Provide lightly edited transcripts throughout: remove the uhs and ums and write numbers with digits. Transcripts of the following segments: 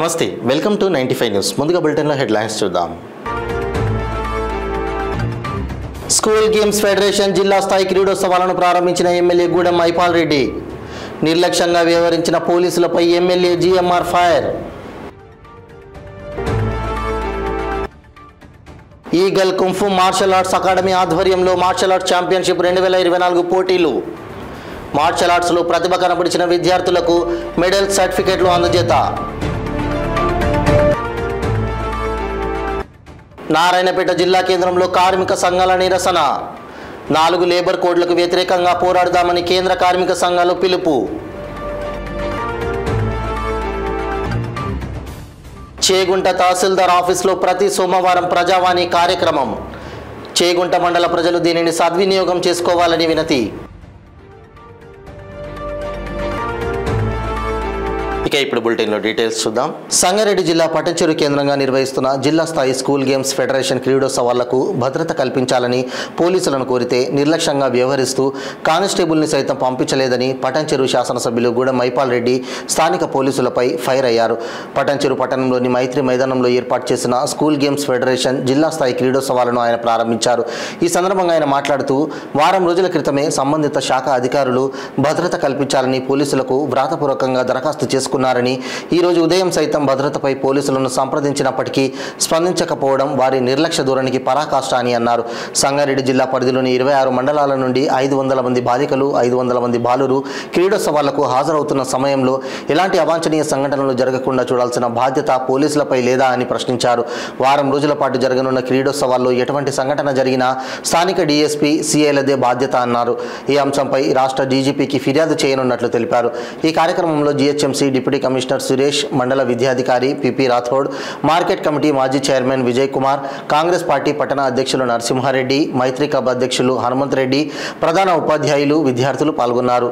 నమస్తే, welcome to 95 news. ముందుగా బులెటిన్లో హెడ్లైన్స్ చూద్దాం. స్కూల్ గేమ్స్ ఫెడరేషన్ జిల్లా స్థాయి క్రీడోత్సవాలను ప్రారంభించిన ఎమ్మెల్యే గూడెం మైపాల్ రెడ్డి. నిర్లక్ష్యంగా వ్యవహరించిన పోలీసులపై MLA GMR fire. Eagle kung fu martial arts academy ఆధ్వర్యంలో మార్షల్ ఆర్ట్స్ ఛాంపియన్షిప్ 2024 పోటీలు. మార్షల్ ఆర్ట్స్లో ప్రతిభ కనబరిచిన విద్యార్థులకు మెడల్ సర్టిఫికెట్లు అందజేత. నారాయణపేట జిల్లా కేంద్రంలో కార్మిక సంఘాల నిరసన. 4 లేబర్ కోడ్లకు వ్యతిరేకంగా పోరాడదామని కేంద్ర కార్మిక సంఘాలు పిలుపు. చేగుంట తహసీల్దార్ ఆఫీసులో ప్రతి సోమవారం ప్రజావాణి కార్యక్రమం. చేగుంట మండల ప్రజలు దీనిని సద్వినియోగం చేసుకోవాలని వినతి. ఇక ఇప్పుడు బులెటిన్లో డీటెయిల్స్ చూద్దాం. సంగారెడ్డి జిల్లా పటంచెరు కేంద్రంగా నిర్వహిస్తున్న జిల్లా స్థాయి స్కూల్ గేమ్స్ ఫెడరేషన్ క్రీడోత్సవాలకు భద్రత కల్పించాలని పోలీసులను కోరితే నిర్లక్ష్యంగా వ్యవహరిస్తూ కానిస్టేబుల్ని సైతం పంపించలేదని పటంచెరు శాసనసభ్యులు గూడెం మైపాల్ రెడ్డి స్థానిక పోలీసులపై ఫైర్ అయ్యారు. పటంచెరు పట్టణంలోని మైత్రి మైదానంలో ఏర్పాటు చేసిన స్కూల్ గేమ్స్ ఫెడరేషన్ జిల్లా స్థాయి క్రీడోత్సవాలను ఆయన ప్రారంభించారు. ఈ సందర్భంగా ఆయన మాట్లాడుతూ వారం రోజుల క్రితమే సంబంధిత శాఖ అధికారులు భద్రత కల్పించాలని పోలీసులకు వ్రాతపూర్వకంగా దరఖాస్తు చేసుకున్నారు. ఈ రోజు ఉదయం సైతం భద్రతపై పోలీసులను సంప్రదించినప్పటికీ స్పందించకపోవడం వారి నిర్లక్ష్య ధోరణికి పరాకాష్ట అని అన్నారు. సంగారెడ్డి జిల్లా పరిధిలోని 26 మండలాల నుండి 500 మంది బాలికలు 500 మంది బాలురు క్రీడోత్సవాలకు హాజరవుతున్న సమయంలో ఎలాంటి అవాంఛనీయ సంఘటనలు జరగకుండా చూడాల్సిన బాధ్యత పోలీసులపై లేదా అని ప్రశ్నించారు. వారం రోజుల పాటు జరగనున్న క్రీడోత్సవాల్లో ఎటువంటి సంఘటన జరిగినా స్థానిక డీఎస్పీ సీఐలదే బాధ్యత అన్నారు. ఈ అంశంపై రాష్ట్ర డీజీపీకి ఫిర్యాదు చేయనున్నట్లు తెలిపారు. ఈ కార్యక్రమంలో జీహెచ్ఎంసీ డిప్యూటీ కమిషనర్ సురేష్, మండల విద్యాధికారి పిపి రాథోడ్, మార్కెట్ కమిటీ మాజీ చైర్మన్ విజయ్ కుమార్, కాంగ్రెస్ పార్టీ పట్టణ అధ్యక్షులు నరసింహారెడ్డి, మైత్రి క్లబ్ అధ్యక్షులు హనుమంత్ రెడ్డి, ప్రధాన ఉపాధ్యాయులు, విద్యార్థులు పాల్గొన్నారు.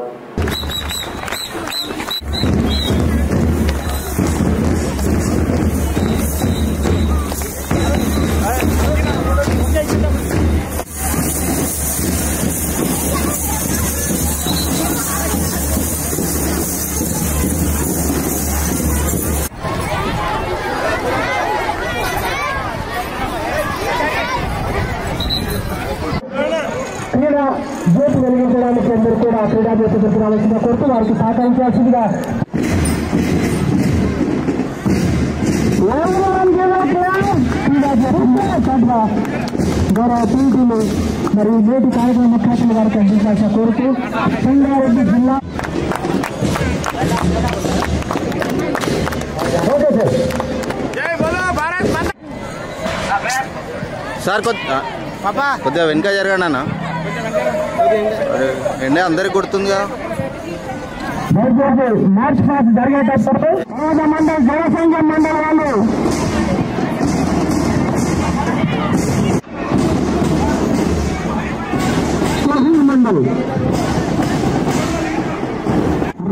జ్యోతి వెలిగించడానికి అందరూ కూడా క్రీడా జ్యోతి రావాల్సిన కోరుతూ వారికి సహకరించాల్సిందిగా గౌరవ పీటీలు మరియు నేటి కార్యక్రమ ముఖ్యాతిథులు వారికి అందించాల్సిన కోరుతూ సంగారెడ్డి జిల్లా సార్ కొద్దిగా వెనుక జరగండి అన్న. ఎండే అందరికి కొడుతుందిగా. మార్చ్ పాస్ జరిగేటప్పుడు మండల జనసంఘం మండలి వాళ్ళు మండలి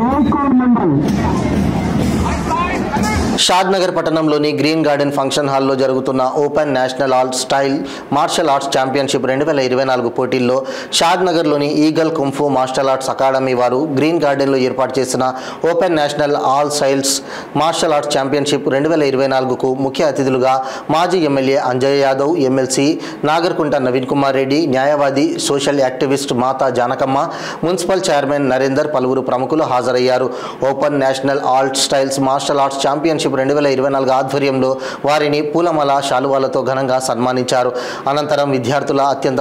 రాజ్కోట్ మండలి షాద్నగర్ పట్టణంలోని గ్రీన్ గార్డెన్ ఫంక్షన్ హాల్లో జరుగుతున్న open national all style martial arts championship 2024 పోటీల్లో షాద్నగర్లోని eagle kung fu martial arts academy వారు గ్రీన్ గార్డెన్లో ఏర్పాటు చేసిన open national all styles martial arts championship 2024కు ముఖ్య అతిథులుగా మాజీ ఎమ్మెల్యే అంజయ్ యాదవ్, ఎమ్మెల్సీ నాగర్కుంట నవీన్ కుమార్ రెడ్డి, న్యాయవాది social activist Mata Janakamma, municipal chairman Narender, పలువురు ప్రముఖులు హాజరయ్యారు. Open national all styles martial arts championship 2024 ఆధ్వర్యంలో వారిని పూలమాల శాలువాలతో ఘనంగా సన్మానించారు. అనంతరం విద్యార్థుల అత్యంత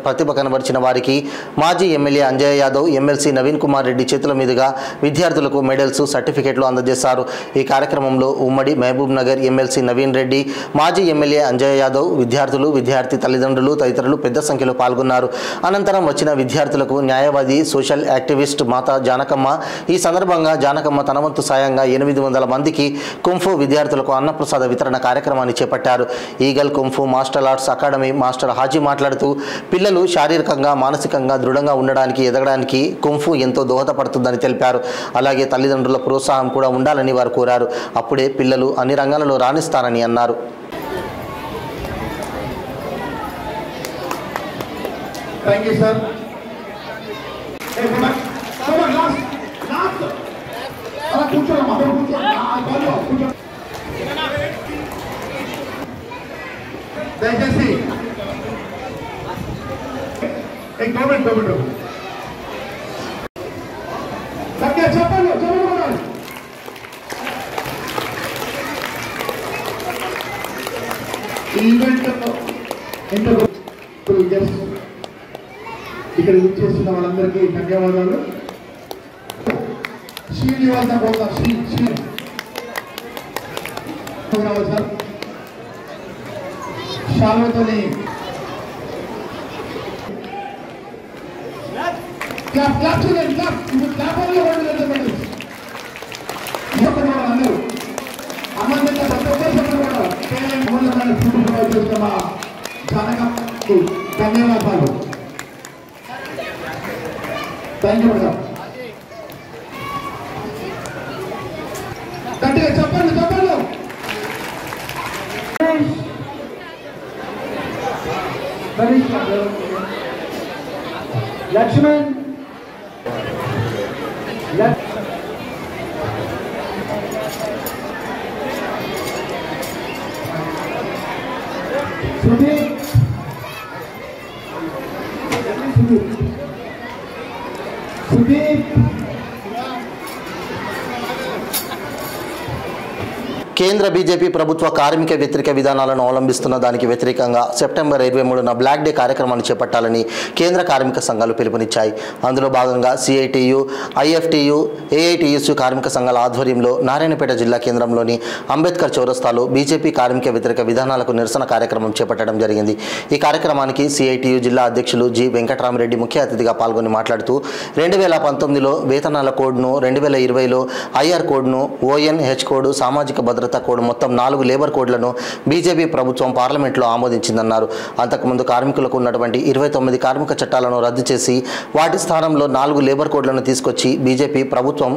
ప్రతిభ కనబరిచిన వారికి మాజీ ఎమ్మెల్యే అంజయ్ యాదవ్, ఎమ్మెల్సీ నవీన్ కుమార్ రెడ్డి చేతుల మీదుగా విద్యార్థులకు మెడల్స్, సర్టిఫికెట్లు అందజేశారు. ఈ కార్యక్రమంలో ఉమ్మడి మహబూబ్ నగర్ ఎమ్మెల్సీ నవీన్ రెడ్డి, మాజీ ఎమ్మెల్యే అంజయ్ యాదవ్, విద్యార్థులు, విద్యార్థి తల్లిదండ్రులు తదితరులు పెద్ద సంఖ్యలో పాల్గొన్నారు. అనంతరం వచ్చిన విద్యార్థులకు న్యాయవాది సోషల్ యాక్టివిస్ట్ మాతా జానకమ్మ ఈ సందర్భంగా జానకమ్మ తన వంతు సాయంగా 800 మందికి కుంఫు విద్యార్థులకు అన్నప్రసాద వితరణ కార్యక్రమాన్ని చేపట్టారు. Eagle kung fu martial arts academy master Haji మాట్లాడుతూ పిల్లలు శారీరకంగా, మానసికంగా దృఢంగా ఉండడానికి, ఎదగడానికి కుంఫు ఎంతో దోహదపడుతుందని తెలిపారు. అలాగే తల్లిదండ్రుల ప్రోత్సాహం కూడా ఉండాలని వారు కోరారు. అప్పుడే పిల్లలు అన్ని రంగాలలో రాణిస్తారని అన్నారు. Thank you, sir. కూర్చోండి. దయచేసి గవర్నమెంట్ చెప్పండి ఈ ఈవెంట్ ఇక్కడ చేస్తున్న వాళ్ళందరికీ ధన్యవాదాలు. శ్రీనివాస పోతా సార్ శాలతోని క్లాప్ చేయండి. అందరూ అమ్మంతా చేస్తున్న జనకు ధన్యవాదాలు. Thank you madam. గట్టిగా చెప్పండి. లక్ష్మణ్ సుదీప్ కేంద్ర బీజేపీ ప్రభుత్వ కార్మిక వ్యతిరేక విధానాలను అవలంబిస్తున్న దానికి వ్యతిరేకంగా సెప్టెంబర్ 23న బ్లాక్ డే కార్యక్రమాన్ని చేపట్టాలని కేంద్ర కార్మిక సంఘాలు పిలుపునిచ్చాయి. అందులో భాగంగా సిఐటియు, ఐఎఫ్టియు, ఏఐటియుసి కార్మిక సంఘాల ఆధ్వర్యంలో నారాయణపేట జిల్లా కేంద్రంలోని అంబేద్కర్ చౌరస్తాలో బీజేపీ కార్మిక వ్యతిరేక విధానాలకు నిరసన కార్యక్రమం చేపట్టడం జరిగింది. ఈ కార్యక్రమానికి సిఐటియు జిల్లా అధ్యక్షులు జి వెంకటరామరెడ్డి ముఖ్య అతిథిగా పాల్గొని మాట్లాడుతూ 2019లో వేతనాల కోడ్ను, 2020లో ఐఆర్ కోడ్ను, ఓఎన్హెచ్ కోడ్, సామాజిక భద్రత కోడ్ మొత్తం 4 లేబర్ కోడ్లను బీజేపీ ప్రభుత్వం పార్లమెంట్లో ఆమోదించిందన్నారు. అంతకుముందు కార్మికులకు ఉన్నటువంటి 29 కార్మిక చట్టాలను రద్దు చేసి వాటి స్థానంలో 4 లేబర్ కోడ్లను తీసుకొచ్చి బీజేపీ ప్రభుత్వం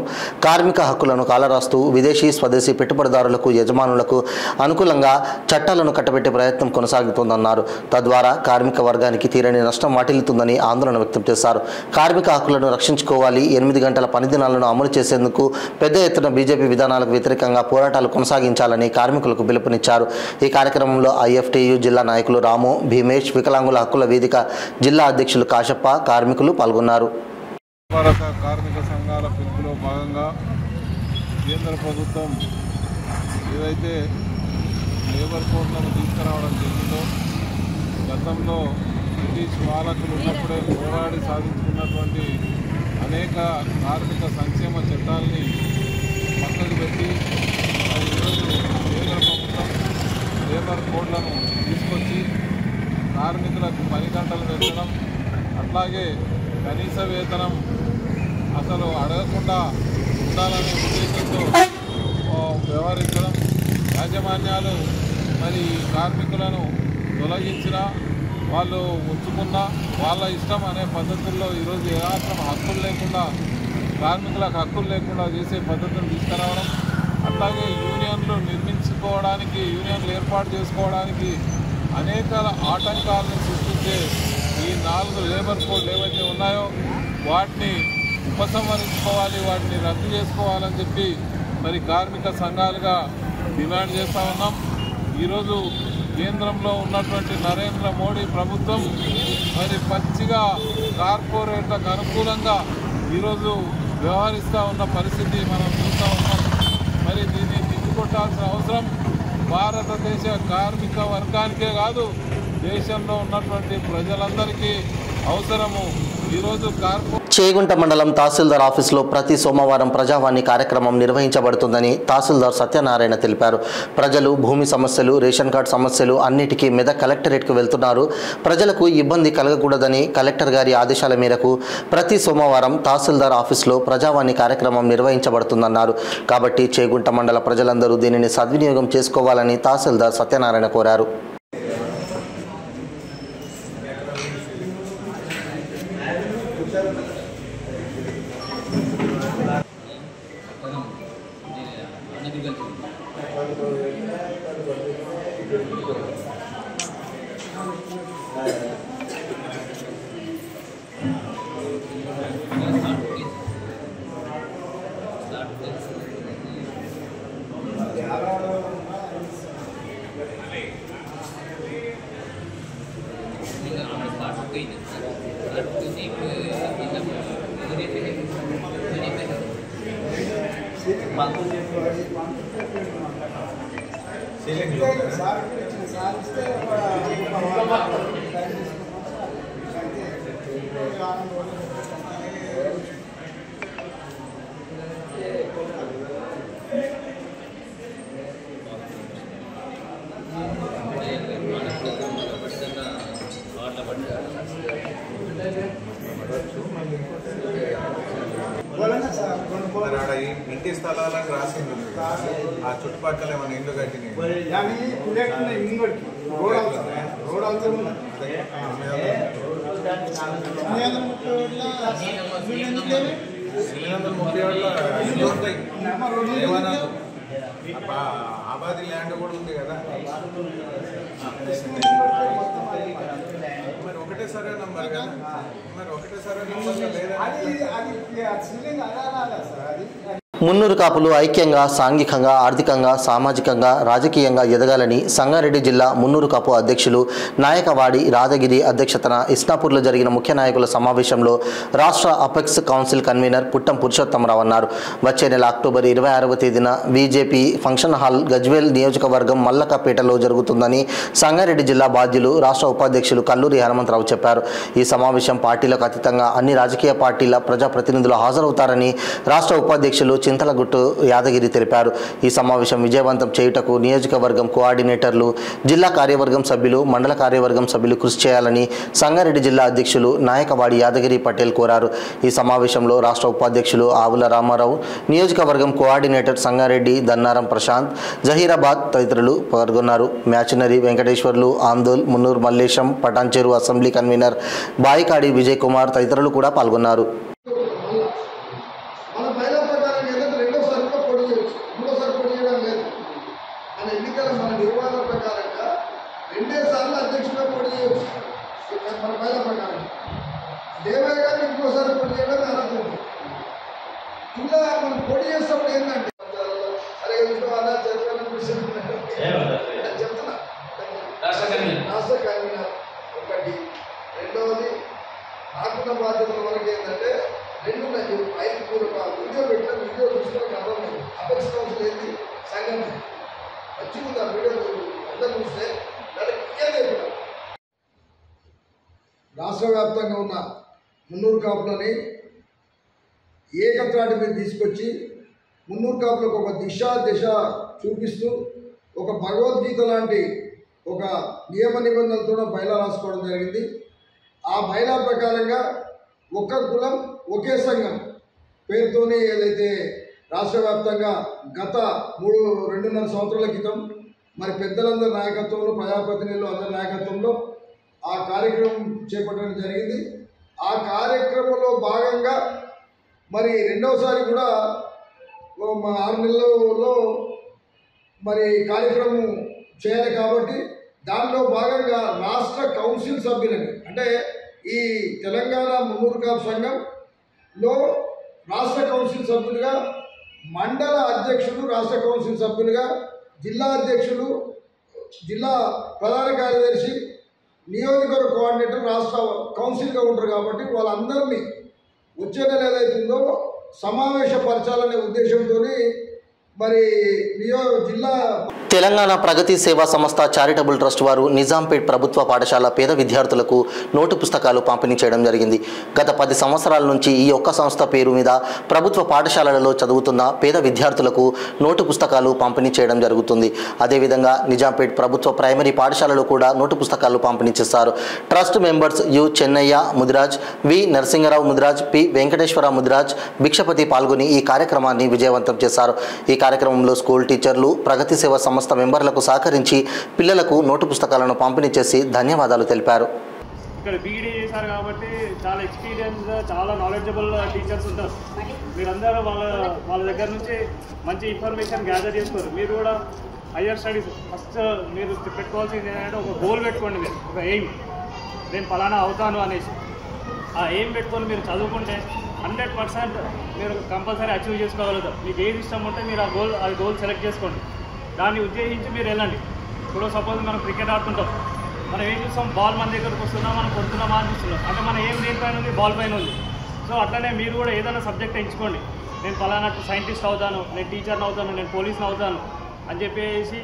కార్మిక హక్కులను కాలరాస్తూ విదేశీ స్వదేశీ పెట్టుబడిదారులకు, యజమానులకు అనుకూలంగా చట్టాలను కట్టబెట్టే ప్రయత్నం కొనసాగుతోందన్నారు. తద్వారా కార్మిక వర్గానికి తీరని నష్టం వాటిల్లుతుందని ఆందోళన వ్యక్తం చేశారు. కార్మిక హక్కులను రక్షించుకోవాలి, 8 గంటల పని దినాలను అమలు చేసేందుకు పెద్ద ఎత్తున బీజేపీ విధానాలకు వ్యతిరేకంగా పోరాటాలు కొనసాగించాలని కార్మికులకు పిలుపునిచ్చారు. ఈ కార్యక్రమంలో ఐఎఫ్టియు జిల్లా నాయకులు రాము, భీమేష్, వికలాంగుల హక్కుల వేదిక జిల్లా అధ్యక్షులు కాశప్ప, కార్మికులు పాల్గొన్నారు. భారత కార్మిక సంఘాల పిలుపులో భాగంగా కేంద్ర ప్రభుత్వం ఏదైతే లేబర్ కోడ్లను తీసుకురావడం జరిగిందో, గతంలో బ్రిటిష్ పాలకులు ఉన్నప్పుడే పోరాడి సాధించుకున్నటువంటి అనేక కార్మిక సంక్షేమ చట్టాలని పక్కకు పెట్టి ఈరోజు కేంద్ర ప్రభుత్వం లేబర్ కోడ్లను తీసుకొచ్చి కార్మికులకు 10 గంటలు వేతనం, అట్లాగే కనీస వేతనం అసలు అడగకుండా ఉండాలనే ఉద్దేశంతో వ్యవహరించడం, యాజమాన్యాలు మరి కార్మికులను తొలగించిన వాళ్ళు ఉంచుకున్న వాళ్ళ ఇష్టం అనే పద్ధతుల్లో ఈరోజు ఏమాత్రం హక్కులు లేకుండా, కార్మికులకు హక్కులు లేకుండా చేసే పద్ధతులు తీసుకురావడం, అట్లాగే యూనియన్లు నిర్మించుకోవడానికి, యూనియన్లు ఏర్పాటు చేసుకోవడానికి అనేక ఆటంకాలను సృష్టించే ఈ 4 లేబర్ కోడ్లు ఏవైతే ఉన్నాయో వాటిని ఉపసంహరించుకోవాలి, వాటిని రద్దు చేసుకోవాలని చెప్పి మరి కార్మిక సంఘాలుగా డిమాండ్ చేస్తూ ఉన్నాం. ఈరోజు కేంద్రంలో ఉన్నటువంటి నరేంద్ర మోడీ ప్రభుత్వం మరి పచ్చిగా కార్పొరేట్లకు అనుకూలంగా ఈరోజు వ్యవహరిస్తూ ఉన్న పరిస్థితి మనం చూస్తూ ఉన్నాం. మరి దీన్ని తిట్టుకొట్టాల్సిన అవసరం భారతదేశ కార్మిక వర్గానికే కాదు, దేశంలో ఉన్నటువంటి ప్రజలందరికీ అవసరము. ఈరోజు చేగుంట మండలం తహసీల్దార్ ఆఫీసులో ప్రతి సోమవారం ప్రజావాణి కార్యక్రమం నిర్వహించబడుతుందని తహసీల్దార్ సత్యనారాయణ తెలిపారు. ప్రజలు భూమి సమస్యలు, రేషన్ కార్డు సమస్యలు అన్నిటికీ మెదక్ కలెక్టరేట్కు వెళ్తున్నారు. ప్రజలకు ఇబ్బంది కలగకూడదని కలెక్టర్ గారి ఆదేశాల మేరకు ప్రతి సోమవారం తహసీల్దార్ ఆఫీసులో ప్రజావాణి కార్యక్రమం నిర్వహించబడుతుందన్నారు. కాబట్టి చేగుంట మండల ప్రజలందరూ దీనిని సద్వినియోగం చేసుకోవాలని తహసీల్దార్ సత్యనారాయణ కోరారు. ఇంటి స్థలాలకు రాసింది ఆ చుట్టుపక్కల ఏమైనా ఇల్లు కట్టినాయి ఆబాది ల్యాండ్ కూడా ఉంది కదా మరి ఒకటేసారి నంబర్ కదా మరి ఒకటేసారి నంబర్ లేదా మున్నూరు కాపులు ఐక్యంగా సాంఘికంగా ఆర్థికంగా సామాజికంగా రాజకీయంగా ఎదగాలని సంగారెడ్డి జిల్లా మున్నూరు కాపు అధ్యక్షులు నాయకవాడి రాధగిరి అధ్యక్షతన ఇస్నాపూర్లో జరిగిన ముఖ్య నాయకుల సమావేశంలో రాష్ట్ర అపెక్స్ కౌన్సిల్ కన్వీనర్ పుట్టం పురుషోత్తమరావు అన్నారు. వచ్చే నెల అక్టోబర్ 26వ తేదీన బీజేపీ ఫంక్షన్ హాల్ గజ్వేల్ నియోజకవర్గం మల్లకపేటలో జరుగుతుందని సంగారెడ్డి జిల్లా బాధ్యులు రాష్ట్ర ఉపాధ్యక్షులు కల్లూరి హనుమంతరావు చెప్పారు. ఈ సమావేశం పార్టీలకు అతీతంగా అన్ని రాజకీయ పార్టీల ప్రజాప్రతినిధులు హాజరవుతారని రాష్ట్ర ఉపాధ్యక్షులు చింతలగుట్టు యాదగిరి తెలిపారు. ఈ సమావేశం విజయవంతం చేయుటకు నియోజకవర్గం కోఆర్డినేటర్లు, జిల్లా కార్యవర్గం సభ్యులు, మండల కార్యవర్గం సభ్యులు కృషి చేయాలని సంగారెడ్డి జిల్లా అధ్యక్షులు నాయకవాడి యాదగిరి పటేల్ కోరారు. ఈ సమావేశంలో రాష్ట్ర ఉపాధ్యక్షులు ఆవుల రామారావు, నియోజకవర్గం కోఆర్డినేటర్ సంగారెడ్డి దన్నారం ప్రశాంత్, జహీరాబాద్ తదితరులు పాల్గొన్నారు. మ్యాచినరీ వెంకటేశ్వర్లు, ఆందోల్, మున్నూరు మల్లేశం, పటాన్చెరు అసెంబ్లీ కన్వీనర్ బాయికాడి విజయ్ కుమార్ తదితరులు కూడా పాల్గొన్నారు. ఇంకా మనం పొడి చేసినప్పుడు ఏంటంటే అరే చెప్తున్నా రాష్ట్ర కన్వీనర్ ఒకటి. రెండవది నాకున్న బాధ్యతల వరకు ఏంటంటే రెండు ఐదు వీడియో పెట్టిన వీడియో చూసుకుని అర్థం లేదు. అపెక్స్ కౌన్సిల్ ఏంటి సంఘం మంచిగా ఆ వీడియో అందరూ చూస్తే దానికి రాష్ట్ర వ్యాప్తంగా ఉన్న మున్నూరు కాపులని ఏకత్రాటి మీద తీసుకొచ్చి మున్నూరు కాపులకు ఒక దిశ చూపిస్తూ ఒక భగవద్గీత లాంటి ఒక నియమ నిబంధనలతో బైలా రాసుకోవడం జరిగింది. ఆ బైలా ప్రకారంగా ఒక్క కులం ఒకే సంఘం పేరుతోనే ఏదైతే రాష్ట్ర వ్యాప్తంగా గత 2.5 సంవత్సరాల క్రితం మరి పెద్దలందరి నాయకత్వంలో, ప్రజాప్రతినిధులు అందరి నాయకత్వంలో ఆ కార్యక్రమం చేపట్టడం జరిగింది. ఆ కార్యక్రమంలో భాగంగా మరి రెండవసారి కూడా 6 నెలల్లో మరి కార్యక్రమం చేయాలి కాబట్టి దానిలో భాగంగా రాష్ట్ర కౌన్సిల్ సభ్యులని, అంటే ఈ తెలంగాణ మున్నూరు కాపు సంఘంలో రాష్ట్ర కౌన్సిల్ సభ్యులుగా, మండల అధ్యక్షులు రాష్ట్ర కౌన్సిల్ సభ్యులుగా, జిల్లా అధ్యక్షులు, జిల్లా ప్రధాన కార్యదర్శి, నియోజకవర్గ కోఆర్డినేటర్ రాష్ట్ర కౌన్సిల్గా ఉంటారు కాబట్టి వాళ్ళందరినీ వచ్చే నెల ఏదైతుందో సమావేశపరచాలనే ఉద్దేశంతో మరి జిల్లా తెలంగాణ ప్రగతి సేవా సంస్థ చారిటబుల్ ట్రస్ట్ వారు నిజాంపేట్ ప్రభుత్వ పాఠశాల పేద విద్యార్థులకు నోటు పుస్తకాలు పంపిణీ చేయడం జరిగింది. గత 10 సంవత్సరాల నుంచి ఈ ఒక్క సంస్థ పేరు మీద ప్రభుత్వ పాఠశాలలలో చదువుతున్న పేద విద్యార్థులకు నోటు పుస్తకాలు పంపిణీ చేయడం జరుగుతుంది. అదేవిధంగా నిజాంపేట్ ప్రభుత్వ ప్రైమరీ పాఠశాలలో కూడా నోటు పుస్తకాలు పంపిణీ చేస్తారు. Trust members U Chennaiah Mudiraj, V Narasingarao Mudiraj, P Venkateshwara Mudiraj, Bhikshapathi పాల్గొని ఈ కార్యక్రమాన్ని విజయవంతం చేశారు. ఈ కార్యక్రమంలో స్కూల్ టీచర్లు, ప్రగతి సేవా సంస్థ మెంబర్లకు సహకరించి పిల్లలకు నోటు పుస్తకాలను పంపిణీ చేసి ధన్యవాదాలు తెలిపారు. ఇక్కడ బీఈడీ చేశారు కాబట్టి చాలా ఎక్స్పీరియన్స్, చాలా నాలెడ్జబుల్ టీచర్స్ ఉంటారు. మీరందరూ వాళ్ళ దగ్గర నుంచి మంచి ఇన్ఫర్మేషన్ గ్యాదర్ చేసుకోరు. మీరు కూడా హయ్యర్ స్టడీస్ ఫస్ట్ మీరు పెట్టుకోవాల్సింది ఏంటంటే ఒక గోల్ పెట్టుకోండి. మీరు ఒక ఎయిమ్, నేను ఫలానా అవుతాను అనేసి ఆ ఎయిమ్ పెట్టుకొని మీరు చదువుకుంటే 100% మీరు కంపల్సరీ అచీవ్ చేసుకోగలుగుతారు. మీకు ఏది ఇష్టం ఉంటే మీరు ఆ గోల్ సెలెక్ట్ చేసుకోండి, దాన్ని ఉద్దేశించి మీరు వెళ్ళండి. ఇప్పుడు సపోజ్ మనం క్రికెట్ ఆడుతుంటాం, మనం ఏం చూస్తాం, బాల్ మన దగ్గరకు వస్తుందా, మనం కొడుతున్నామా అనిపిస్తున్నాం, అంటే మనం ఏం దేనిపైన ఉంది, బాల్ పైన ఉంది. సో అట్లనే మీరు కూడా ఏదైనా సబ్జెక్ట్ ఎంచుకోండి. నేను ఫలానా సైంటిస్ట్ అవుతాను, నేను టీచర్ని అవుతాను, నేను పోలీస్ని అవుతాను అని చెప్పేసి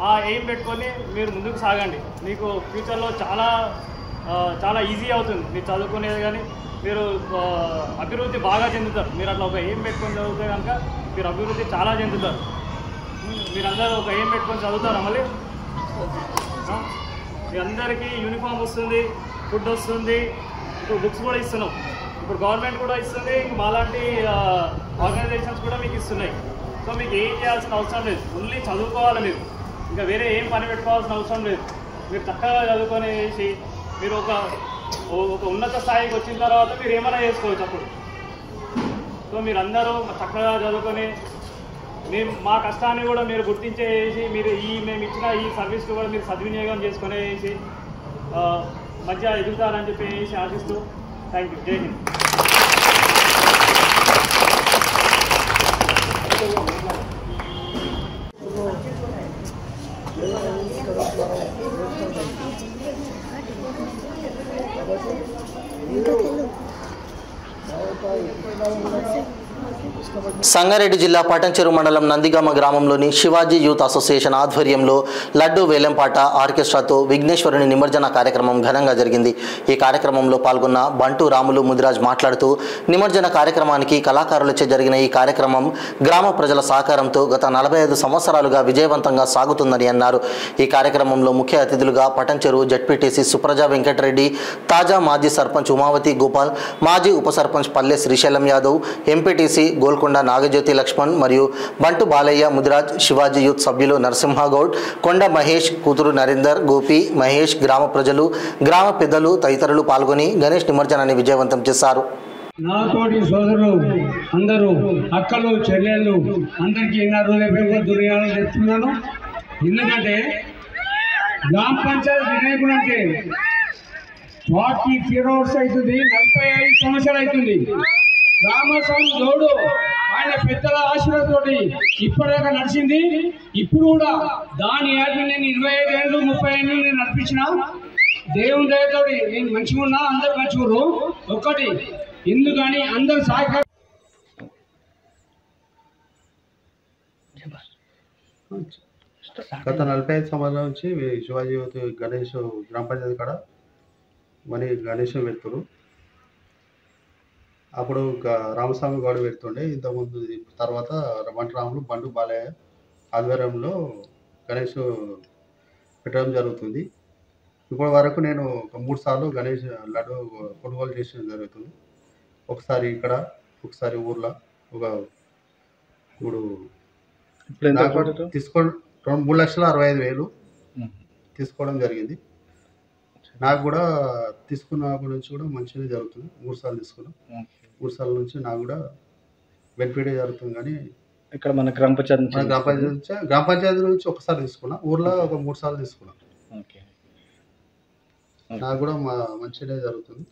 ఆ ఎయిమ్ పెట్టుకొని మీరు ముందుకు సాగండి. మీకు ఫ్యూచర్లో చాలా ఈజీ అవుతుంది మీరు చదువుకునేది, కానీ మీరు అభివృద్ధి బాగా చెందుతారు. మీరు అట్లా ఒక ఎయిమ్ పెట్టుకొని చదివితే కనుక మీరు అభివృద్ధి చాలా చెందుతారు. మీరందరూ ఒక ఎయిమ్ పెట్టుకొని చదువుతారా? మళ్ళీ మీ అందరికీ యూనిఫామ్ వస్తుంది, ఫుడ్ వస్తుంది, ఇప్పుడు బుక్స్ కూడా ఇస్తున్నాం. ఇప్పుడు గవర్నమెంట్ కూడా ఇస్తుంది, మాలాంటి ఆర్గనైజేషన్స్ కూడా మీకు ఇస్తున్నాయి. సో మీకు ఏం చేయాల్సిన అవసరం లేదు, ఓన్లీ చదువుకోవాలి. మీరు ఇంకా వేరే ఏం పని పెట్టుకోవాల్సిన అవసరం లేదు. మీరు చక్కగా చదువుకొనేసి మీరు ఒక ఉన్నత స్థాయికి వచ్చిన తర్వాత మీరు ఏమైనా చేసుకోవచ్చు అప్పుడు. సో మీరందరూ చక్కగా చదువుకొని మా కష్టాన్ని కూడా మీరు గుర్తించేసి మీరు మేము ఇచ్చిన ఈ సర్వీస్ని కూడా మీరు సద్వినియోగం చేసుకునేసి మంచిగా ఎదుగుతారని చెప్పేసి ఆశిస్తూ థ్యాంక్ యూ. జై హింద్. సంగారెడ్డి జిల్లా పటంచెరు మండలం నందిగామ గ్రామంలోని శివాజీ యూత్ అసోసియేషన్ ఆధ్వర్యంలో లడ్డు వేలంపాట ఆర్కెస్ట్రాతో విఘ్నేశ్వరుని నిమజ్జన కార్యక్రమం ఘనంగా జరిగింది. ఈ కార్యక్రమంలో పాల్గొన్న బంటు రాములు ముదిరాజ్ మాట్లాడుతూ నిమజ్జన కార్యక్రమానికి కళాకారులచే జరిగిన ఈ కార్యక్రమం గ్రామ ప్రజల సహకారంతో గత 45 సంవత్సరాలుగా విజయవంతంగా సాగుతుందని అన్నారు. ఈ కార్యక్రమంలో ముఖ్య అతిథులుగా పటంచెరు జడ్పీటీసీ సుప్రజా వెంకటరెడ్డి, తాజా మాజీ సర్పంచ్ ఉమావతి గోపాల్, మాజీ ఉప సర్పంచ్ పల్లె శ్రీశైలం యాదవ్, ఎంపీటీసీ గోల్కొండ నాగజ్యోతి లక్ష్మణ్ మరియు బంటు బాలయ్య ముదిరాజ్, శివాజీ యూత్ సభ్యులు నరసింహగౌడ్, కొండ మహేష్, కూతురు నరేందర్, గోపి, మహేష్, గ్రామ ప్రజలు, గ్రామ పెద్దలు తదితరులు పాల్గొని గణేష్ నిమజ్జనాన్ని విజయవంతం చేశారు. నాతోటి సోదరులు అందరూ, అక్కలు, చెల్లెళ్ళు అందరికీ నా హృదయపూర్వక ధన్యవాదాలు చెప్తున్నాను. ఎందుకంటే గ్రామ పంచాయతీ వినాయకుడు అంటే 44 years అవుతుంది, 45 సంవత్సరాలు అవుతుంది. రామస్వామి గౌడు ఆయన పెద్దల ఆశీర్వాదంతో ఇప్పటిదాకా నడిచింది. ఇప్పుడు కూడా దాని ఏడు నేను 25 ఏళ్ళు 30 ఏళ్ళు నేను నడిపించిన. దేవుని దయతో నేను మంచిగా ఉన్నా, అందరు మంచిగా ఒక్కటి ఎందుకని అందరు సహకారం. గత 45 సంవత్సరాల నుంచి శివాజీ యూత్ గణేష్ గ్రామ పంచాయతీ కాడ మరి గణేష్ పెడుతున్నారు. అప్పుడు రామస్వామి గౌడ పెడుతుండే. ఇంతకుముందు తర్వాత రమంటరాములు, బండు బాలయ్య ఆధ్వర్యంలో గణేష్ పెట్టడం జరుగుతుంది. ఇప్పటి వరకు నేను ఒక 3 సార్లు గణేష్ లడ్డు కొనుగోలు చేయడం జరుగుతుంది. ఒకసారి ఇక్కడ, ఒకసారి ఊర్లో. ఇప్పుడు తీసుకో 3,65,000 తీసుకోవడం జరిగింది. నాకు కూడా తీసుకున్నప్పటి నుంచి కూడా మంచిగా జరుగుతుంది. 3 సార్లు తీసుకున్నాం. 3 సార్ల నుంచి నాకు కూడా బెనిఫిట్ జరుగుతుంది. కానీ ఇక్కడ మన గ్రామ పంచాయతీ నుంచి ఒకసారి తీసుకున్నా, ఊర్లో ఒక 3 సార్లు తీసుకున్నా. నాకు కూడా మంచిగానే జరుగుతుంది.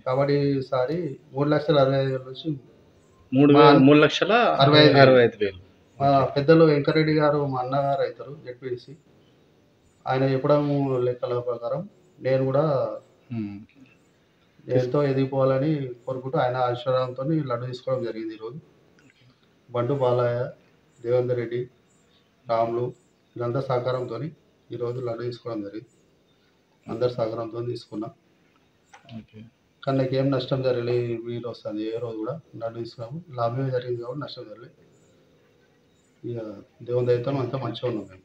కాబట్టి ఈసారి 3,65,000 నుంచి 3,65,000 మా పెద్దలు వెంకరెడ్డి గారు, మా అన్నగారు అవుతారు జెడ్పీసీ. ఆయన చెప్పడం లెక్కల ప్రకారం నేను కూడా ఎంతో ఎదిగిపోవాలని కోరుకుంటూ ఆయన ఆశీర్వాదంతో లడ్డు తీసుకోవడం జరిగింది. ఈరోజు బండు బాలయ్య, దేవేందర్ రెడ్డి, రాములు వీళ్ళంతా సహకారంతో ఈరోజు లడ్డు తీసుకోవడం జరిగింది. అందరి సహకారంతో తీసుకున్నా. కానీ నాకు ఏం నష్టం జరగలేదు. వీలు వస్తుంది ఏ రోజు కూడా లడ్డు తీసుకున్నాము. లాభమే జరిగింది కాబట్టి నష్టం జరగలేదు. ఇక దేవుని దయతో అంతా మంచిగా ఉన్నాం మేము.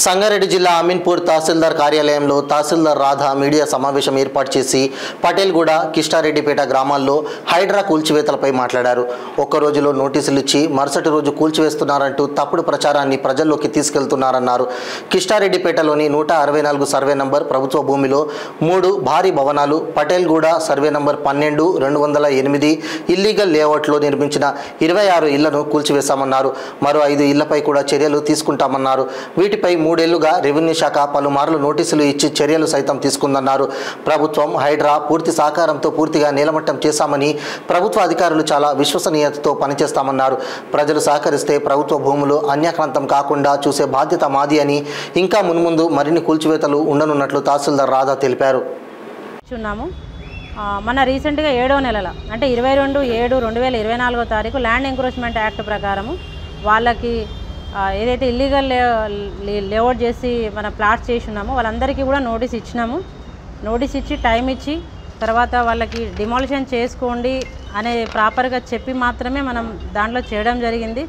సంగారెడ్డి జిల్లా అమీన్పూర్ తహసీల్దార్ కార్యాలయంలో తహసీల్దార్ రాధా మీడియా సమావేశం ఏర్పాటు చేసి పటేల్గూడ, కిష్టారెడ్డిపేట గ్రామాల్లో హైడ్రా కూల్చివేతలపై మాట్లాడారు. ఒక్క రోజులో నోటీసులు ఇచ్చి మరుసటి రోజు కూల్చివేస్తున్నారంటూ తప్పుడు ప్రచారాన్ని ప్రజల్లోకి తీసుకెళ్తున్నారన్నారు. కిష్టారెడ్డిపేటలోని 164 సర్వే నంబర్ ప్రభుత్వ భూమిలో 3 భారీ భవనాలు, పటేల్గూడ సర్వే నంబర్ 12, 208 ఇల్లీగల్ లేఅవుట్లో నిర్మించిన 26 ఇళ్లను కూల్చివేశామన్నారు. మరో 5 ఇళ్లపై కూడా చర్యలు తీసుకుంటామన్నారు. వీటిపై 3 ఏళ్లుగా రెవెన్యూ శాఖ పలుమార్లు నోటీసులు ఇచ్చి చర్యలు సైతం తీసుకుందన్నారు. ప్రభుత్వం, హైడ్రా పూర్తి సహకారంతో పూర్తిగా నేలమట్టం చేశామని, ప్రభుత్వ అధికారులు చాలా విశ్వసనీయతతో పనిచేస్తామన్నారు. ప్రజలు సహకరిస్తే ప్రభుత్వ భూములు అన్యాక్రాంతం కాకుండా చూసే బాధ్యత మాది అని, ఇంకా మున్ముందు మరిన్ని కూల్చివేతలు ఉండనున్నట్లు తహసీల్దార్ రాధా తెలిపారు. మన రీసెంట్గా 7వ నెలల అంటే 22/7/2024 ల్యాండ్ ఎంక్రోచ్మెంట్ యాక్ట్ ప్రకారము వాళ్ళకి ఏదైతే ఇల్లీగల్ లేఅవుట్ చేసి మన ప్లాట్స్ చేసి ఉన్నామో వాళ్ళందరికీ కూడా నోటీస్ ఇచ్చినాము. నోటీస్ ఇచ్చి టైం ఇచ్చి తర్వాత వాళ్ళకి డిమాలిషన్ చేసుకోండి అనే ప్రాపర్గా చెప్పి మాత్రమే మనం దాంట్లో చేయడం జరిగింది.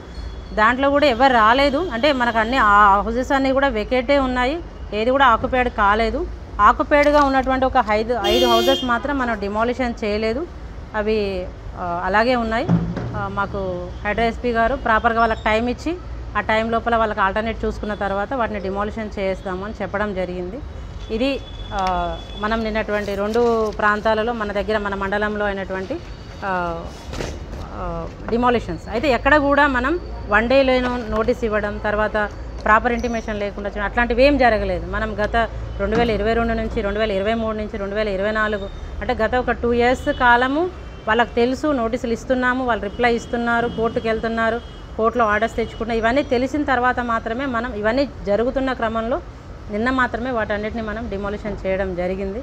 దాంట్లో కూడా ఎవరు రాలేదు. అంటే మనకు అన్ని హౌసెస్ అన్నీ కూడా వెకేటే ఉన్నాయి, ఏది కూడా ఆక్యుపైడ్ కాలేదు. ఆక్యుపైడ్గా ఉన్నటువంటి ఒక 5 హౌసెస్ మాత్రం మనం డిమాలిషన్ చేయలేదు, అవి అలాగే ఉన్నాయి. మాకు హైడ్రా ఎస్పీ గారు ప్రాపర్గా వాళ్ళకి టైం ఇచ్చి ఆ టైం లోపల వాళ్ళకి ఆల్టర్నేట్ చూసుకున్న తర్వాత వాటిని డిమాలిషన్ చేస్తామని చెప్పడం జరిగింది. ఇది మనం నిన్నటువంటి 2 ప్రాంతాలలో మన దగ్గర మన మండలంలో అయినటువంటి డిమాలిషన్స్. అయితే ఎక్కడ కూడా మనం 1 డేలోనూ నోటీస్ ఇవ్వడం తర్వాత ప్రాపర్ ఇంటిమేషన్ లేకుండా అట్లాంటివి ఏం జరగలేదు. మనం గత 2022 నుంచి 2023 నుంచి 2024 అంటే గత ఒక 2 years కాలము వాళ్ళకి తెలుసు, నోటీసులు ఇస్తున్నాము, వాళ్ళు రిప్లై ఇస్తున్నారు, కోర్టుకు వెళ్తున్నారు, కోర్టులో ఆర్డర్స్ తెచ్చుకుంటున్నారు. ఇవన్నీ తెలిసిన తర్వాత మాత్రమే మనం ఇవన్నీ జరుగుతున్న క్రమంలో నిన్న మాత్రమే వాటన్నిటిని మనం డిమాలిషన్ చేయడం జరిగింది.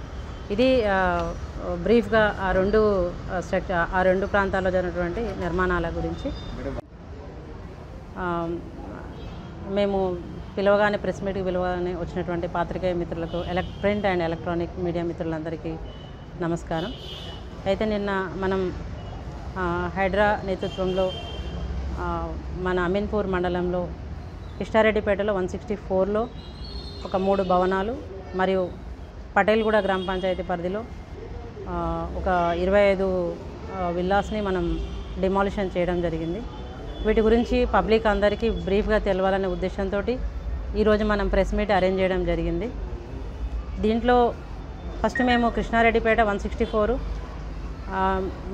ఇది బ్రీఫ్గా ఆ 2 ప్రాంతాల్లో జరిగినటువంటి నిర్మాణాల గురించి. మేము పిలవగానే ప్రెస్ మీట్కి పిలవగానే వచ్చినటువంటి పాత్రికేయ మిత్రులకు ప్రింట్ అండ్ ఎలక్ట్రానిక్ మీడియా మిత్రులందరికీ నమస్కారం. అయితే నిన్న మనం హైడ్రా నేతృత్వంలో మన అమీన్పూర్ మండలంలో కిష్టారెడ్డిపేటలో 164లో ఒక 3 భవనాలు మరియు పటేల్గూడ గ్రామ పంచాయతీ పరిధిలో ఒక 25 విల్లాస్ని మనం డిమాలిషన్ చేయడం జరిగింది. వీటి గురించి పబ్లిక్ అందరికీ బ్రీఫ్గా తెలవాలనే ఉద్దేశంతో ఈరోజు మనం ప్రెస్ మీట్ అరేంజ్ చేయడం జరిగింది. దీంట్లో ఫస్ట్ మేము కృష్ణారెడ్డిపేట 164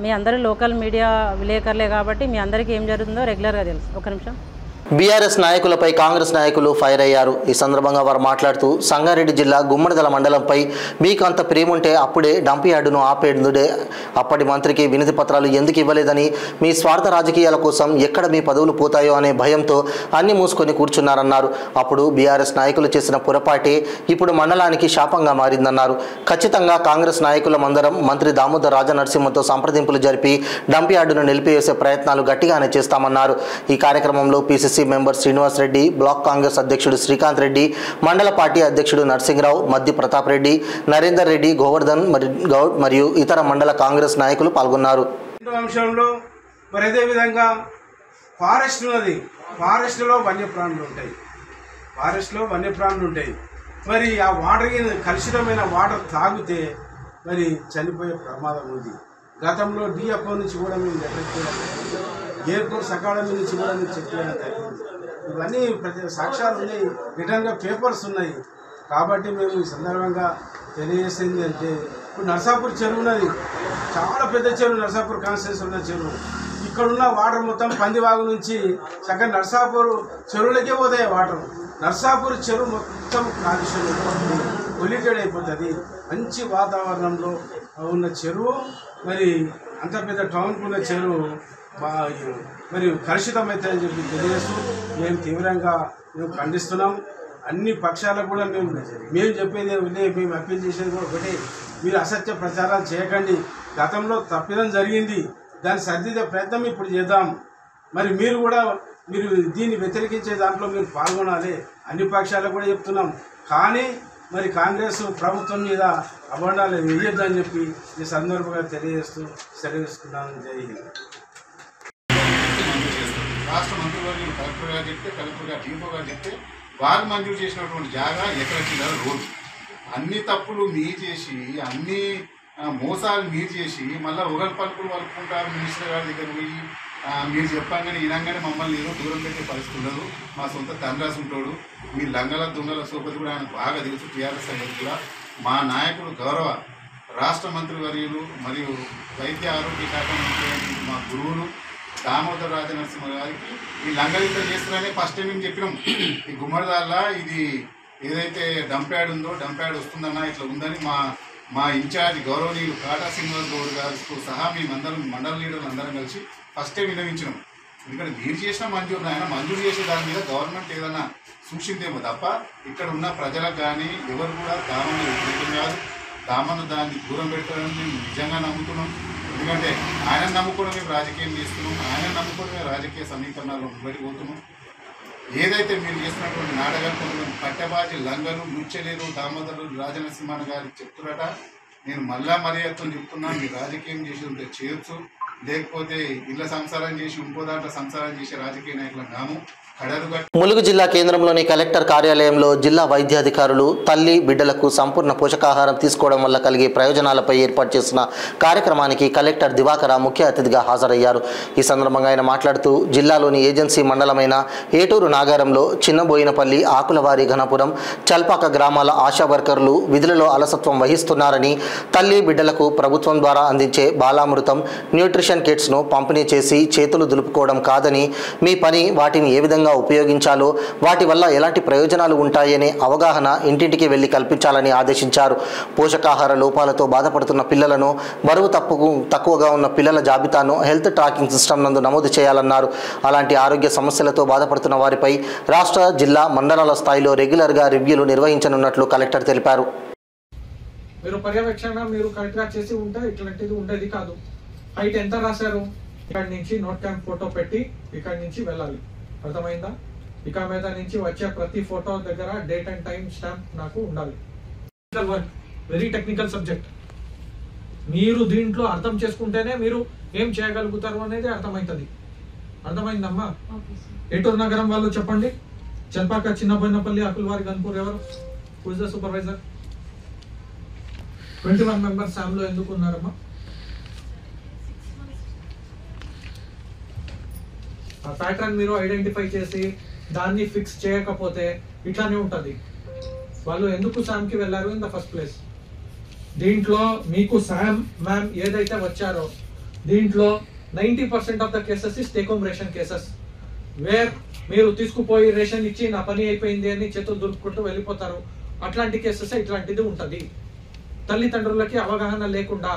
మీ అందరూ లోకల్ మీడియా విలేకరులే కాబట్టి మీ అందరికీ ఏం జరుగుతుందో రెగ్యులర్గా తెలుసు. ఒక నిమిషం. బీఆర్ఎస్ నాయకులపై కాంగ్రెస్ నాయకులు ఫైర్ అయ్యారు. ఈ సందర్భంగా వారు మాట్లాడుతూ సంగారెడ్డి జిల్లా గుమ్మడిదల మండలంపై మీకు అంత ప్రేముంటే అప్పుడే డంప్ యార్డును ఆపేడుడే, అప్పటి మంత్రికి వినతి పత్రాలు ఎందుకు ఇవ్వలేదని, మీ స్వార్థ రాజకీయాల కోసం ఎక్కడ మీ పదవులు పోతాయో అనే భయంతో అన్ని మూసుకొని కూర్చున్నారన్నారు. అప్పుడు బీఆర్ఎస్ నాయకులు చేసిన పొరపాటే ఇప్పుడు మండలానికి శాపంగా మారిందన్నారు. ఖచ్చితంగా కాంగ్రెస్ నాయకులమందరం మంత్రి దామోదర్ రాజనరసింహతో సంప్రదింపులు జరిపి డంప్ యార్డును నిలిపివేసే ప్రయత్నాలు గట్టిగానే చేస్తామన్నారు. ఈ కార్యక్రమంలో PCC member Srinivas Reddy, block Congress అధ్యక్షుడు శ్రీకాంత్ రెడ్డి, మండల పార్టీ అధ్యక్షుడు నర్సింగరావు, మద్ది ప్రతాప్ రెడ్డి, నరేందర్ రెడ్డి, గోవర్ధన్ గౌడ్ మరియు ఇతర మండల కాంగ్రెస్ నాయకులు పాల్గొన్నారు. అంశంలో మరి అదే విధంగా ఫారెస్ట్ ఉన్నది, ఫారెస్ట్లో వన్యప్రాణులు ఉంటాయి. మరి ఆ వాటర్ కలుషితమైన వాటర్ తాగితే మరి చనిపోయే ప్రమాదం ఉంది. గతంలో డిఎఫ్ఓ నుంచి కూడా మేము లెటర్ చేయడం, ఎయిర్పోర్ట్స్ అకాడమీ నుంచి కూడా మేము చెప్పడం జరిగింది. ఇవన్నీ సాక్ష్యాలు ఉన్నాయి, రిటర్న్గా పేపర్స్ ఉన్నాయి. కాబట్టి మేము ఈ సందర్భంగా తెలియజేసింది అంటే ఇప్పుడు నర్సాపూర్ చెరువు ఉన్నది, చాలా పెద్ద చెరువు, నర్సాపూర్ కాన్స్టిట్యూన్సీ ఉన్న చెరువు. ఇక్కడున్న వాటర్ మొత్తం పందివాగు నుంచి చక్కగా నర్సాపూర్ చెరువులకే పోతాయి వాటర్. నర్సాపూర్ చెరువు మొత్తం కాలుష్యం పొల్యూటెడ్ అయిపోతుంది. మంచి వాతావరణంలో ఉన్న చెరువు, మరి అంత పెద్ద టౌన్కు ఉన్న చెరువు మరి కలుషితమవుతాయని చెప్పి తెలియజేస్తూ మేము తీవ్రంగా ఖండిస్తున్నాం. అన్ని పక్షాలకు కూడా మేము చెప్పేది మేము అప్పీల్ చేసేది కూడా ఒకటే, మీరు అసత్య ప్రచారాలు చేయకండి. గతంలో తప్పిదం జరిగింది, దాన్ని సరిదిద్దే ప్రయత్నం ఇప్పుడు చేద్దాం. మరి మీరు కూడా దీన్ని వ్యతిరేకించే దాంట్లో మీరు పాల్గొనాలి. అన్ని పక్షాలకు కూడా చెప్తున్నాం. కానీ మరి కాంగ్రెస్ ప్రభుత్వం మీద అభండాలు వేయొద్దని చెప్పి ఈ సందర్భంగా తెలియజేస్తూ సెలవుస్తున్నాను. జై హింద్. రాష్ట్ర మంత్రివర్యులు కలెక్టర్ గారు చెప్తే, కలెక్టర్ గారు డీఓ గారు చెప్తే వారు మంజూరు చేసినటువంటి జాగా ఎక్కడ చిల్లర రోడ్డు, అన్ని తప్పులు మీరు చేసి, అన్ని మోసాలు మీరు చేసి, మళ్ళీ ఒకరి పలుకులు వలుపుకుంటారు. మినిస్టర్ గారి దగ్గర పోయి మీరు చెప్పంగానే వినంగానే మమ్మల్ని ఏదో దూరం పెట్టే పరిస్థితి ఉండదు. మా సొంత తండ్రాసి ఉంటాడు, మీ లంగల దొంగల సోపతి కూడా ఆయన బాగా తెలుసు. టీఆర్ఎస్ అనేది కూడా మా నాయకుడు గౌరవ రాష్ట్ర మంత్రివర్యులు మరియు వైద్య ఆరోగ్య శాఖ మంత్రి మా గురువులు దామోదర్ రాజనరసింహ గారికి ఈ లంగలింత చేస్తున్నారని ఫస్ట్ టైం మేము చెప్పినాం. ఈ గుమ్మడిదాల్లా ఇది ఏదైతే డంప్ యార్డ్ ఉందో, డంప్ యార్డ్ వస్తుందన్నా ఇట్లా ఉందని మా ఇన్ఛార్జ్ గౌరవనీయులు కాటా శ్రీనివాస్ గౌడ్ గారితో సహా మేమందరం మండల లీడర్లు అందరం కలిసి ఫస్ట్ టైం విన్నవించినాం. ఎందుకంటే మీరు చేసిన మంజూరు, ఆయన మంజూరు చేసే దాని మీద గవర్నమెంట్ ఏదైనా సూచిందేమో తప్ప ఇక్కడ ఉన్న ప్రజలకు కానీ ఎవరు కూడా దాని వ్యతిరేకం కాదు. తామను దాన్ని దూరం పెడతారని మేము నిజంగా నమ్ముతున్నాం. ఎందుకంటే ఆయన నమ్ముకోవడం మేము రాజకీయం చేస్తున్నాం, ఆయన నమ్ముకోవడమే రాజకీయ సమీకరణాలు బయటపోతున్నాం. ఏదైతే మీరు చేస్తున్నటువంటి నాటకాలు కొంతమంది పట్టబాజీ లంగలు ముచ్చలేరు దామోదరులు రాజనరసింహ గారు చెప్తున్నట. నేను మళ్ళా మర్యాదతో చెప్తున్నాను, మీరు రాజకీయం చేసి ఉంటే చేయొచ్చు, లేకపోతే ఇళ్ళ సంసారం చేసి ఇంకో దాంట్లో సంసారం చేసే రాజకీయ నాయకులను నాము ములుగు జిల్లా కేంద్రంలోని కలెక్టర్ కార్యాలయంలో జిల్లా వైద్యాధికారులు తల్లి బిడ్డలకు సంపూర్ణ పోషకాహారం తీసుకోవడం వల్ల కలిగే ప్రయోజనాలపై ఏర్పాటు చేసిన కార్యక్రమానికి కలెక్టర్ దివాకర ముఖ్య అతిథిగా హాజరయ్యారు. ఈ సందర్భంగా ఆయన మాట్లాడుతూ జిల్లాలోని ఏజెన్సీ మండలమైన ఏటూరు నాగారంలో చిన్నబోయినపల్లి, ఆకులవారి, ఘనపురం, చల్పాక గ్రామాల ఆశా వర్కర్లు విధులలో అలసత్వం వహిస్తున్నారని, తల్లి బిడ్డలకు ప్రభుత్వం ద్వారా అందించే బాలామృతం, న్యూట్రిషన్ కిట్స్ను పంపిణీ చేసి చేతులు దులుపుకోవడం కాదని, మీ పని వాటిని ఏ విధంగా ఉపయోగించాలో, వాటి వల్ల ఎలాంటి ప్రయోజనాలు ఉంటాయనే అవగాహన ఇంటింటికి వెళ్లి కల్పించాలని ఆదేశించారు. పోషకాహార లోపాలతో బాధపడుతున్న పిల్లలను, బరువు తక్కువగా ఉన్న పిల్లల జాబితాను హెల్త్ ట్రాకింగ్ సిస్టమ్ నందు నమోదు చేయాలన్నారు. అలాంటి ఆరోగ్య సమస్యలతో బాధపడుతున్న వారిపై రాష్ట్ర, జిల్లా, మండలాల స్థాయిలో రెగ్యులర్గా రివ్యూలు నిర్వహించనున్నట్లు కలెక్టర్ తెలిపారు. మీరు పర్యవేక్షణ మీరు కరెక్ట్గా చేసి ఉంటే ఇట్లాంటిది ఉండేది కాదు. హైట్ ఎంత రాశారు, ఇక్కడి నుంచి నోట్ క్యాంప్ ఫోటో పెట్టి ఇక్కడి నుంచి వెళ్ళాలి. అర్థమైందా? ఇక మీద నుంచి వచ్చే ప్రతి ఫోటో దగ్గర డేట్ అండ్ టైం స్టాంప్ నాకు ఉండాలి. Very technical subject. మీరు దీంట్లో అర్థం చేసుకుంటేనే మీరు ఏం చేయగలుగుతారు అనేది అర్థమవుతుంది. అర్థమైందమ్మా? ఏటూరు నగరం వాళ్ళు చెప్పండి. చల్పాక, చిన్నబోయినపల్లి, ఆకులవారి, గన్పూర్ ఎవరు? Who is the supervisor? 21 members శామ్లో ఎందుకు ఉన్నారమ్మా? ఆ ప్యాటర్న్ మీరు ఐడెంటిఫై చేసి దాన్ని ఫిక్స్ చేయకపోతే ఇట్లానే ఉంటుంది. వాళ్ళు ఎందుకు శామ్కి వెళ్ళారు ఇన్ ద ఫస్ట్ ప్లేస్? దీంట్లో మీకు శామ్ మ్యామ్ ఏదైతే వచ్చారో దీంట్లో 90% of the cases is take home ration cases, where మీరు తీసుకుపోయి రేషన్ ఇచ్చి నా పని అయిపోయింది అని చేతులు దులుపుకుంటూ వెళ్ళిపోతారు. అట్లాంటి కేసెస్ ఇట్లాంటిది ఉంటుంది. తల్లిదండ్రులకి అవగాహన లేకుండా,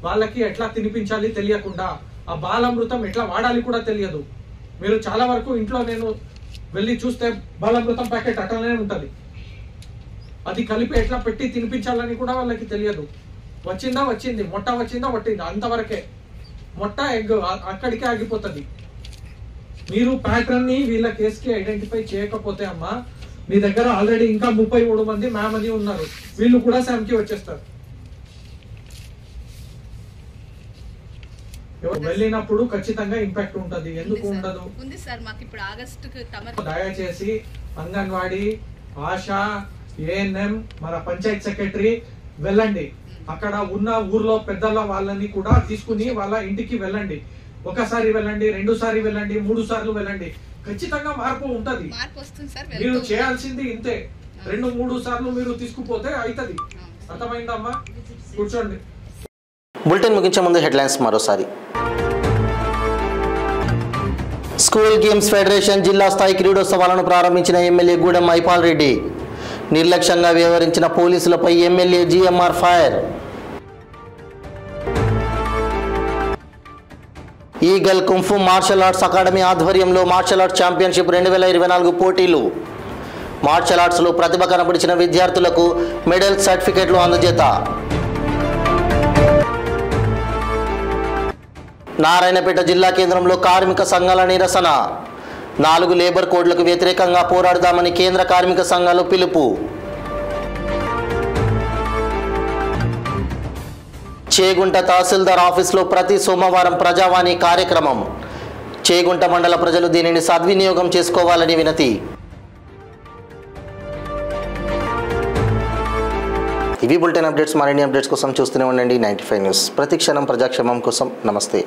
వాళ్ళకి ఎట్లా తినిపించాలి తెలియకుండా, ఆ బాలామృతం ఎట్లా వాడాలి కూడా తెలియదు. మీరు చాలా వరకు ఇంట్లో నేను వెళ్ళి చూస్తే బాలామృతం ప్యాకెట్ అట్లనే ఉంటుంది. అది కలిపి ఎట్లా పెట్టి తినిపించాలని కూడా వాళ్ళకి తెలియదు. వచ్చింది, మొట్ట వచ్చిందా పట్టిందా అంతవరకే. మొట్ట ఎగ్ అక్కడికే ఆగిపోతుంది. మీరు ప్యాటర్న్ ని వీళ్ళ కేసుకి ఐడెంటిఫై చేయకపోతే అమ్మా, మీ దగ్గర ఆల్రెడీ ఇంకా 33 మంది మ్యామ్ అని ఉన్నారు. వీళ్ళు కూడా శామ్కి వచ్చేస్తారు. వెళ్ళినప్పుడు ఖచ్చితంగా ఇంపాక్ట్ ఉంటది. ఎందుకు ఉండదు? దయచేసి అంగన్వాడీ, ఆశా, ఏఎన్ఎం, మన పంచాయత్ సెక్రటరీ వెళ్ళండి. అక్కడ ఉన్న ఊర్లో పెద్దల వాళ్ళని కూడా తీసుకుని వాళ్ళ ఇంటికి వెళ్ళండి. ఒకసారి వెళ్ళండి, 2 సార్లు వెళ్ళండి, 3 సార్లు వెళ్ళండి. ఖచ్చితంగా మార్పు ఉంటది. మీరు చేయాల్సింది ఇంతే. 2-3 సార్లు మీరు తీసుకుపోతే అవుతుంది. అర్థమైందమ్మా? కూర్చోండి. బులెటిన్ ముగించే ముందు హెడ్లైన్స్ మరోసారి. స్కూల్ గేమ్స్ ఫెడరేషన్ జిల్లా స్థాయి క్రీడోత్సవాలను ప్రారంభించిన ఎమ్మెల్యే గూడెం మైపాల్ రెడ్డి. నిర్లక్ష్యంగా వ్యవహరించిన పోలీసులపై MLA GMR fire. Eagle kung fu martial arts academy ఆధ్వర్యంలో మార్షల్ ఆర్ట్స్ ఛాంపియన్షిప్ 2024 పోటీలు. మార్షల్ ఆర్ట్స్లో ప్రతిభ కనబరిచిన విద్యార్థులకు మెడల్, సర్టిఫికెట్లు అందజేత. నారాయణపేట జిల్లా కేంద్రంలో కార్మిక సంఘాల నిరసన. 4 లేబర్ కోడ్లకు వ్యతిరేకంగా పోరాడదామని కేంద్ర కార్మిక సంఘాలు పిలుపు. చేగుంట తహసీల్దార్ ఆఫీసులో ప్రతి సోమవారం ప్రజావాణి కార్యక్రమం. చేగుంట మండల ప్రజలు దీనిని సద్వినియోగం చేసుకోవాలని వినతి. ఇవి బులెటిన్ అప్డేట్స్. మరిన్ని అప్డేట్స్ కోసం చూస్తూనే ఉండండి 95 న్యూస్. ప్రతి క్షణం ప్రజాక్షేమం కోసం. నమస్తే.